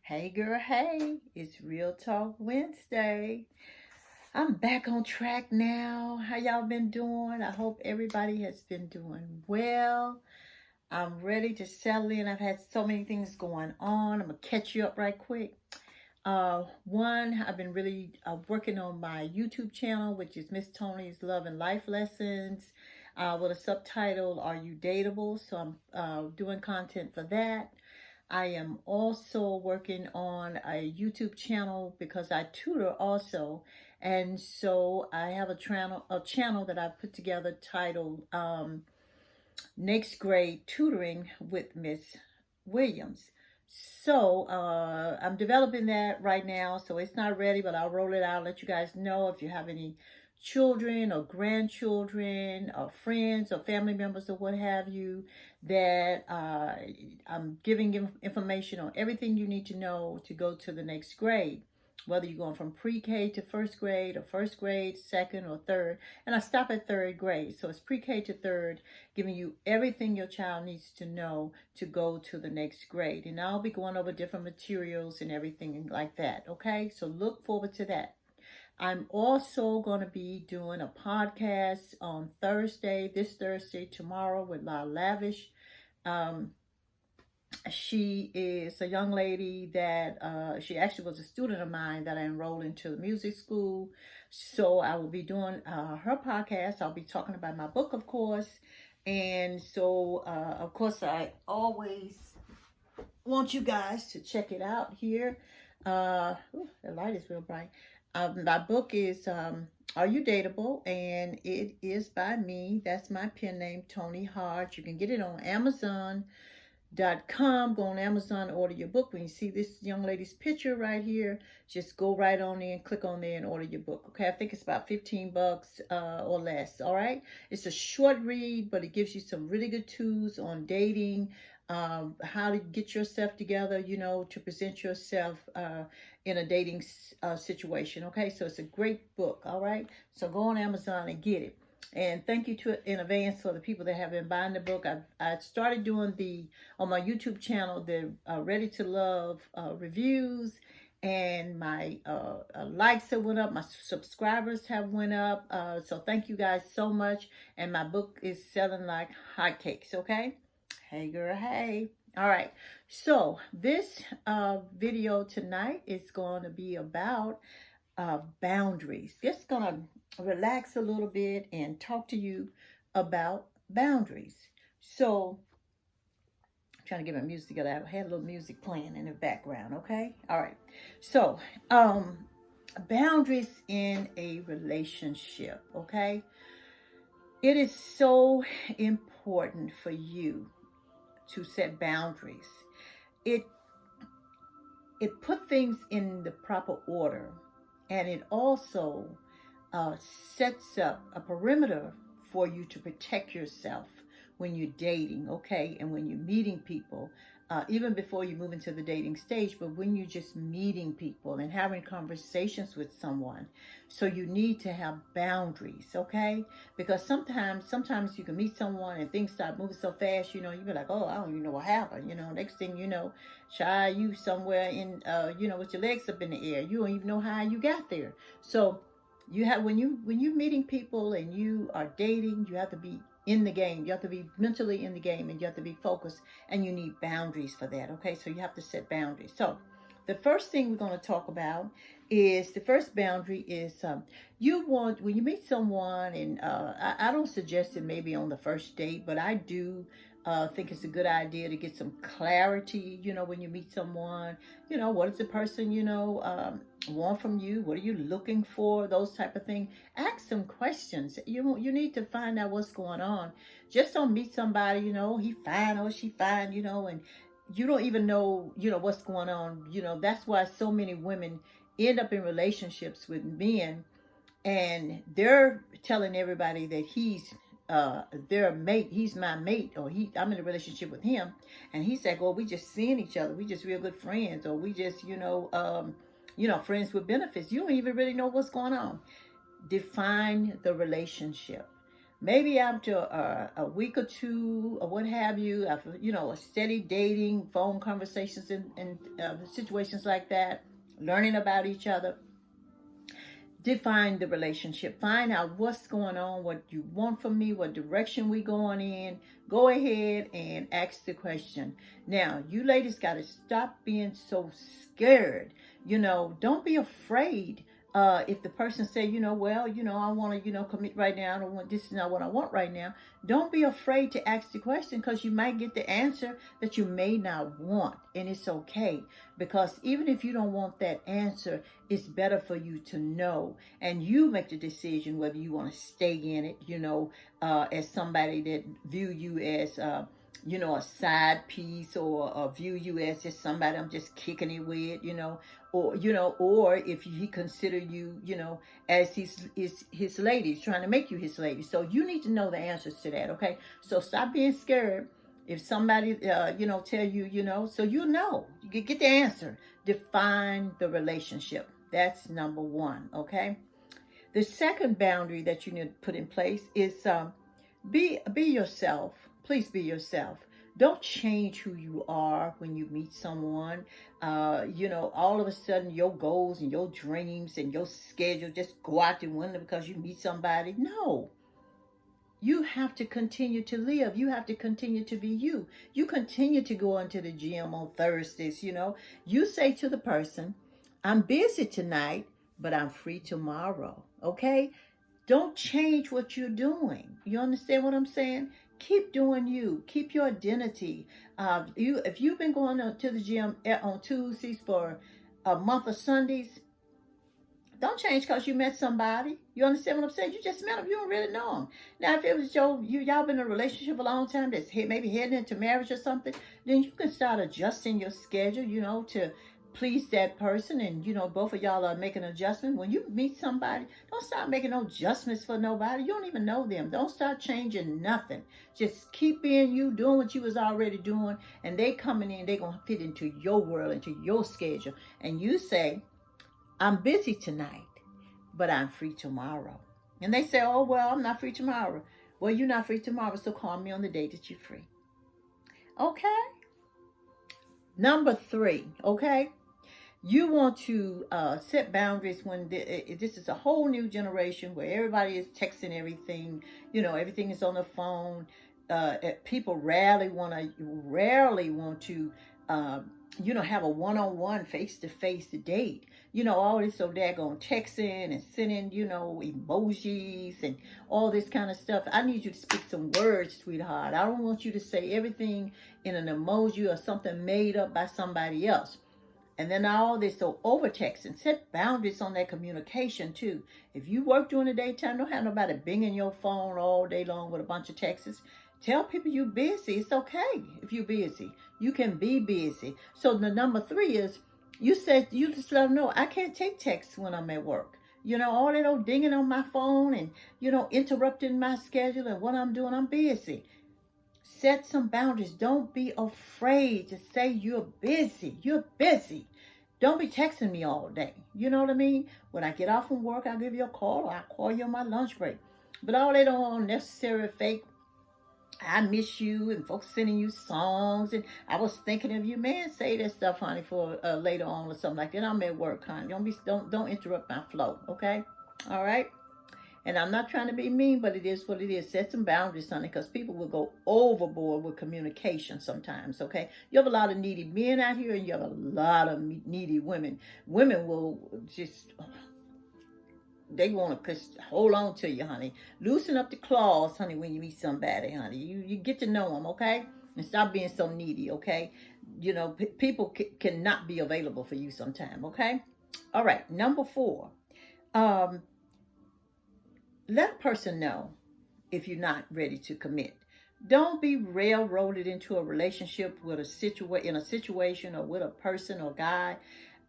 Hey girl, hey, it's Real Talk Wednesday. I'm back on track now. How y'all been doing? I hope everybody has been doing well. I'm ready to settle in. I've had so many things going on. I'm gonna catch you up right quick. One, I've been really working on my YouTube channel, which is Miss Tony's Love and Life Lessons, with a subtitle, Are You Dateable? So I'm doing content for that. I am also working on a YouTube channel because I tutor also. And so I have a channel that I put together titled Next Grade Tutoring with Miss Williams. So I'm developing that right now. So it's not ready, but I'll roll it out, let you guys know if you have any children or grandchildren or friends or family members or what have you, that I'm giving you information on everything you need to know to go to the next grade, whether you're going from pre-K to first grade or first grade, second or third. And I stop at third grade. So it's pre-K to third, giving you everything your child needs to know to go to the next grade. And I'll be going over different materials and everything like that. Okay, so look forward to that. I'm also going to be doing a podcast on this Thursday, tomorrow, with La Lavish. Um, she is a young lady that she actually was a student of mine that I enrolled into the music school. So I will be doing her podcast. I'll be talking about my book, of course. And so, of course, I always want you guys to check it out here. The light is real bright. My book is Are You Dateable? And it is by me. That's my pen name, Tony Hodge. You can get it on Amazon.com. Go on Amazon, order your book. When you see this young lady's picture right here, just go right on there and click on there and order your book. Okay, I think it's about 15 bucks or less. All right, it's a short read, but it gives you some really good tools on dating, how to get yourself together, to present yourself in a dating situation. Okay, so it's a great book. All right, so go on Amazon and get it. And thank you in advance for the people that have been buying the book. I started doing on my YouTube channel, the Ready to Love reviews, and my likes have went up. My subscribers have went up. So thank you guys so much. And my book is selling like hotcakes. Okay. Hey girl, hey. All right. So this video tonight is going to be about boundaries. Just gonna relax a little bit and talk to you about boundaries. So I'm trying to get my music together. I had a little music playing in the background. Okay. All right. So boundaries in a relationship. Okay. It is so important for you to set boundaries. It put things in the proper order, and it also sets up a perimeter for you to protect yourself when you're dating, okay, and when you're meeting people, even before you move into the dating stage, but when you're just meeting people and having conversations with someone. So you need to have boundaries, okay? Because sometimes you can meet someone and things start moving so fast, you be like, oh, I don't even know what happened. Next thing you know, you somewhere in, with your legs up in the air. You don't even know how you got there. So when you're meeting people and you are dating, you have to be in the game. You have to be mentally in the game, and you have to be focused, and you need boundaries for that. Okay, so you have to set boundaries. So the first thing we're going to talk about is, the first boundary is when you meet someone, and I don't suggest it maybe on the first date, but I do think it's a good idea to get some clarity, when you meet someone, what does the person, want from you? What are you looking for? Those type of things. Ask some questions. You need to find out what's going on. Just don't meet somebody, he fine or she fine, and you don't even know, what's going on. That's why so many women end up in relationships with men, and they're telling everybody that he's their mate, he's my mate, or I'm in a relationship with him, and he's like, oh, we just seeing each other, we just real good friends, or we just, friends with benefits. You don't even really know what's going on. Define the relationship. Maybe after a week or two or what have you, after, a steady dating, phone conversations and situations like that, learning about each other, define the relationship, find out what's going on, what you want from me, what direction we going in. Go ahead and ask the question. Now, you ladies got to stop being so scared. Don't be afraid. If the person say, well, I want to, commit right now. I don't want, this is not what I want right now. Don't be afraid to ask the question, because you might get the answer that you may not want, and it's okay. Because even if you don't want that answer, it's better for you to know, and you make the decision whether you want to stay in it, as somebody that view you as, a side piece, or view you as just somebody I'm just kicking it with, or if he consider you, as his lady, he's trying to make you his lady. So you need to know the answers to that, okay? So stop being scared. If somebody, tell you, so you get the answer. Define the relationship. That's number one, okay? The second boundary that you need to put in place is be yourself. Please be yourself. Don't change who you are when you meet someone. All of a sudden your goals and your dreams and your schedule just go out the window because you meet somebody. No. You have to continue to live. You have to continue to be you. You continue to go into the gym on Thursdays, You say to the person, I'm busy tonight, but I'm free tomorrow, okay? Don't change what you're doing. You understand what I'm saying? Keep doing you. Keep your identity. If you've been going to the gym on Tuesdays for a month of Sundays, don't change because you met somebody. You understand what I'm saying? You just met them. You don't really know them. Now, if it was y'all been in a relationship a long time that's maybe heading into marriage or something, then you can start adjusting your schedule, to please that person. And, both of y'all are making an adjustment. When you meet somebody, don't start making no adjustments for nobody. You don't even know them. Don't start changing nothing. Just keep being you, doing what you was already doing. And they coming in, they going to fit into your world, into your schedule. And you say, I'm busy tonight, but I'm free tomorrow. And they say, oh, well, I'm not free tomorrow. Well, you're not free tomorrow, so call me on the day that you're free. Okay? Number 3, okay? You want to set boundaries when this is a whole new generation where everybody is texting everything. Everything is on the phone. People rarely want to have a one-on-one, face-to-face date. All this so daggone texting and sending, emojis and all this kind of stuff. I need you to speak some words, sweetheart. I don't want you to say everything in an emoji or something made up by somebody else. And then all this so over texting. Set boundaries on that communication too. If you work during the daytime, don't have nobody binging your phone all day long with a bunch of texts. Tell people you're busy. It's okay if you're busy. You can be busy. So the number 3 is, you just let them know, I can't take texts when I'm at work. All that old dinging on my phone and, interrupting my schedule and what I'm doing, I'm busy. Set some boundaries. Don't be afraid to say you're busy. You're busy. Don't be texting me all day. You know what I mean? When I get off from work, I'll give you a call, or I'll call you on my lunch break. But all that unnecessary fake, I miss you, and folks sending you songs, and I was thinking of you. Man, say that stuff, honey, for later on or something like that. I'm at work, honey. Don't interrupt my flow, okay? All right? And I'm not trying to be mean, but it is what it is. Set some boundaries, honey, because people will go overboard with communication sometimes, okay? You have a lot of needy men out here, and you have a lot of needy women. Women will just, they want to hold on to you, honey. Loosen up the claws, honey, when you meet somebody, honey. You get to know them, okay? And stop being so needy, okay? People cannot be available for you sometime, okay? All right, number 4. Let a person know if you're not ready to commit. Don't be railroaded into a relationship with in a situation or with a person or guy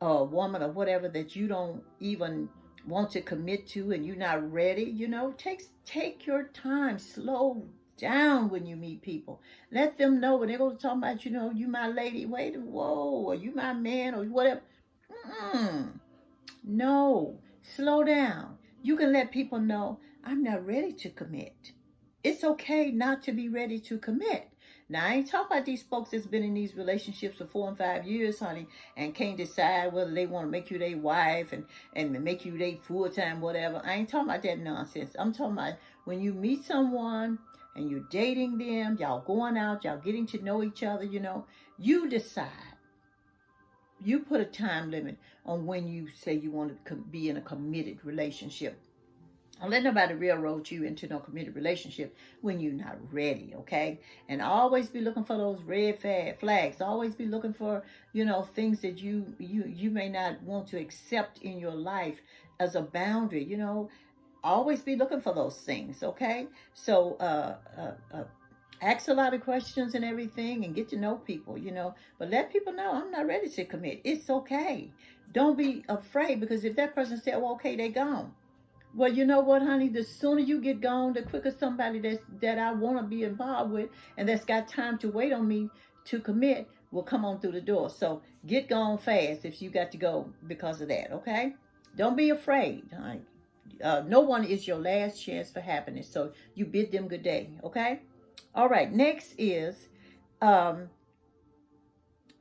or woman or whatever that you don't even want to commit to and you're not ready. Take your time. Slow down when you meet people. Let them know when they go to talk about, you my lady. Wait, whoa, or you my man or whatever. No, slow down. You can let people know, I'm not ready to commit. It's okay not to be ready to commit. Now, I ain't talking about these folks that's been in these relationships for 4 and 5 years, honey, and can't decide whether they want to make you their wife and make you their full time, whatever. I ain't talking about that nonsense. I'm talking about when you meet someone and you're dating them, y'all going out, y'all getting to know each other, you decide. You put a time limit on when you say you want to be in a committed relationship. Don't let nobody railroad you into no committed relationship when you're not ready, okay? And always be looking for those red flags. Always be looking for, things that you may not want to accept in your life as a boundary, Always be looking for those things, okay? So, ask a lot of questions and everything and get to know people, But let people know I'm not ready to commit. It's okay. Don't be afraid, because if that person said, well, okay, they gone. Well, you know what, honey? The sooner you get gone, the quicker somebody that I want to be involved with and that's got time to wait on me to commit will come on through the door. So get gone fast if you got to go because of that, okay? Don't be afraid. Honey. No one is your last chance for happiness. So you bid them good day, okay? All right. Next is um,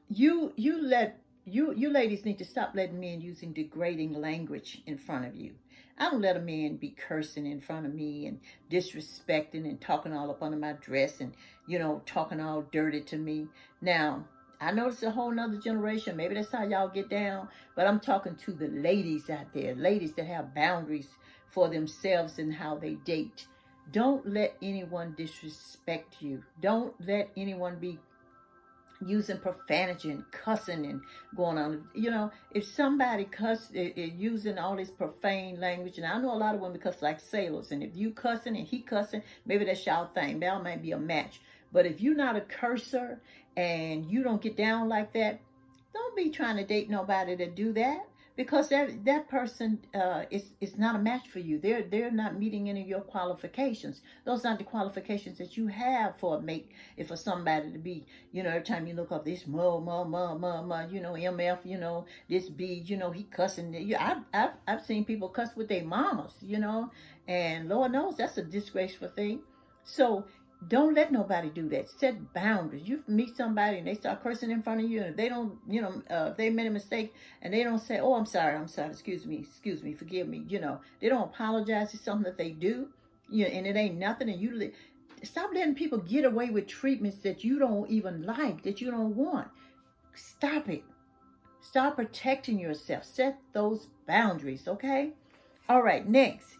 you ladies need to stop letting men using degrading language in front of you. I don't let a man be cursing in front of me and disrespecting and talking all up under my dress and, talking all dirty to me. Now, I know it's a whole nother generation. Maybe that's how y'all get down. But I'm talking to the ladies out there, ladies that have boundaries for themselves and how they date. Don't let anyone disrespect you. Don't let anyone be using profanity and cussing and going on. If somebody using all this profane language, and I know a lot of women cuss like sailors, and if you cussing and he cussing, maybe that's y'all thing. That might be a match. But if you're not a cursor and you don't get down like that, don't be trying to date nobody that do that, because that person is not a match for you. They're not meeting any of your qualifications. Those aren't the qualifications that you have for a mate. If for somebody to be, every time you look up this MF, this B, he cussing. I've seen people cuss with their mamas, and Lord knows that's a disgraceful thing. So don't let nobody do that. Set boundaries. You meet somebody and they start cursing in front of you, and if they don't, if they made a mistake and they don't say, "Oh, I'm sorry, excuse me, forgive me," they don't apologize for something that they do, and it ain't nothing, and you stop letting people get away with treatments that you don't even like, that you don't want. Stop it. Start protecting yourself. Set those boundaries, okay? All right, next.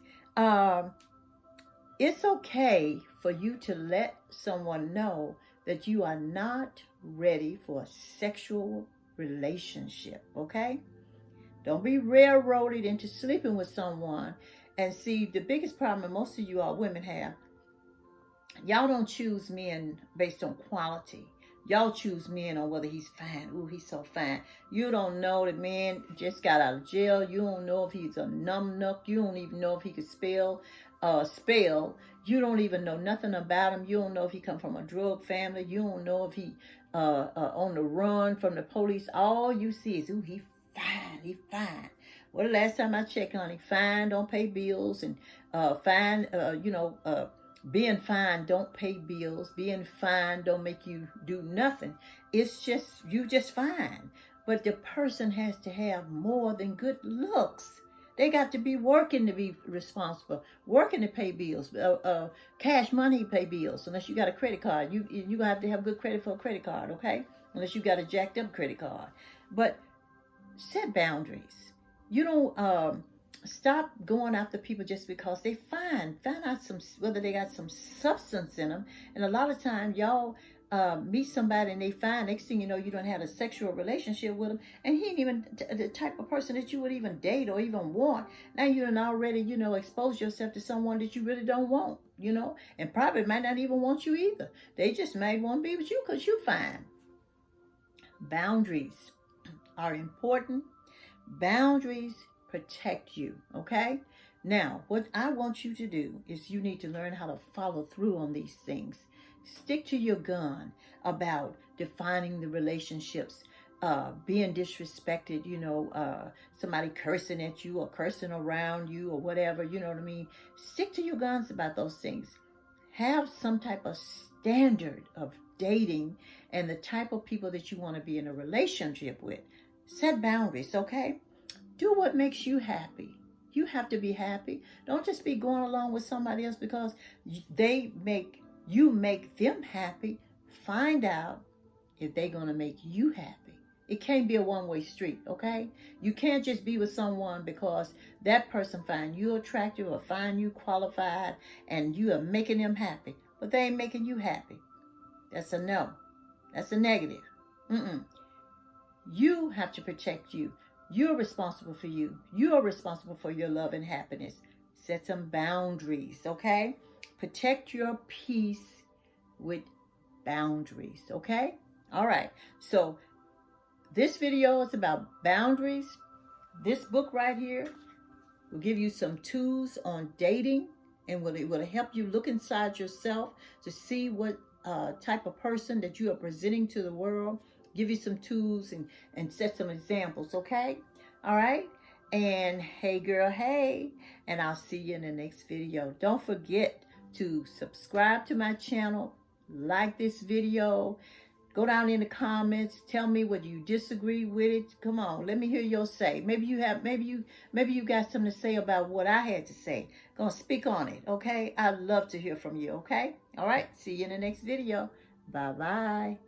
It's okay for you to let someone know that you are not ready for a sexual relationship, okay? Don't be railroaded into sleeping with someone. And see, the biggest problem that most of you all women have, y'all don't choose men based on quality. Y'all choose men on whether he's fine. Ooh, he's so fine. You don't know the man just got out of jail. You don't know if he's a numbnut. You don't even know if he could spell. You don't even know nothing about him. You don't know if he come from a drug family. You don't know if he on the run from the police. All you see is, ooh, he fine. Well, the last time I checked on him, fine, don't pay bills, and being fine don't pay bills. Being fine don't make you do nothing. It's just, you just fine. But the person has to have more than good looks. They got to be working to be responsible, working to pay bills, cash money pay bills. Unless you got a credit card, you gonna have to have good credit for a credit card, okay? Unless you got a jacked up credit card. But set boundaries. You don't stop going after people just because they fine. Find out whether they got some substance in them. And a lot of times y'all meet somebody and they fine. Next thing you know, you don't have a sexual relationship with them, and he ain't even the type of person that you would even date or even want. Now you done already, expose yourself to someone that you really don't want, and probably might not even want you either. They just might want to be with you because you fine. Boundaries are important. Boundaries protect you, okay? Now, what I want you to do is you need to learn how to follow through on these things. Stick to your gun about defining the relationships, being disrespected, somebody cursing at you or cursing around you or whatever, you know what I mean? Stick to your guns about those things. have some type of standard of dating and the type of people that you want to be in a relationship with. Set boundaries, okay? Do what makes you happy. You have to be happy. Don't just be going along with somebody else because you make them happy. Find out if they're going to make you happy. It can't be a one-way street, okay? You can't just be with someone because that person find you attractive or find you qualified and you are making them happy, but they ain't making you happy. That's a no. That's a negative. You have to protect you. You're responsible for you. You are responsible for your love and happiness. Set some boundaries, okay? Protect your peace with boundaries, okay? All right. So this video is about boundaries. This book right here will give you some tools on dating, and it will help you look inside yourself to see what type of person that you are presenting to the world. Give you some tools and set some examples, okay? All right? And hey girl, hey, and I'll see you in the next video. Don't forget to subscribe to my channel, like this video, go down in the comments, tell me whether you disagree with it. Come on, let me hear your say. Maybe you got something to say about what I had to say. Gonna speak on it, okay? I'd love to hear from you, okay? All right, see you in the next video. Bye-bye.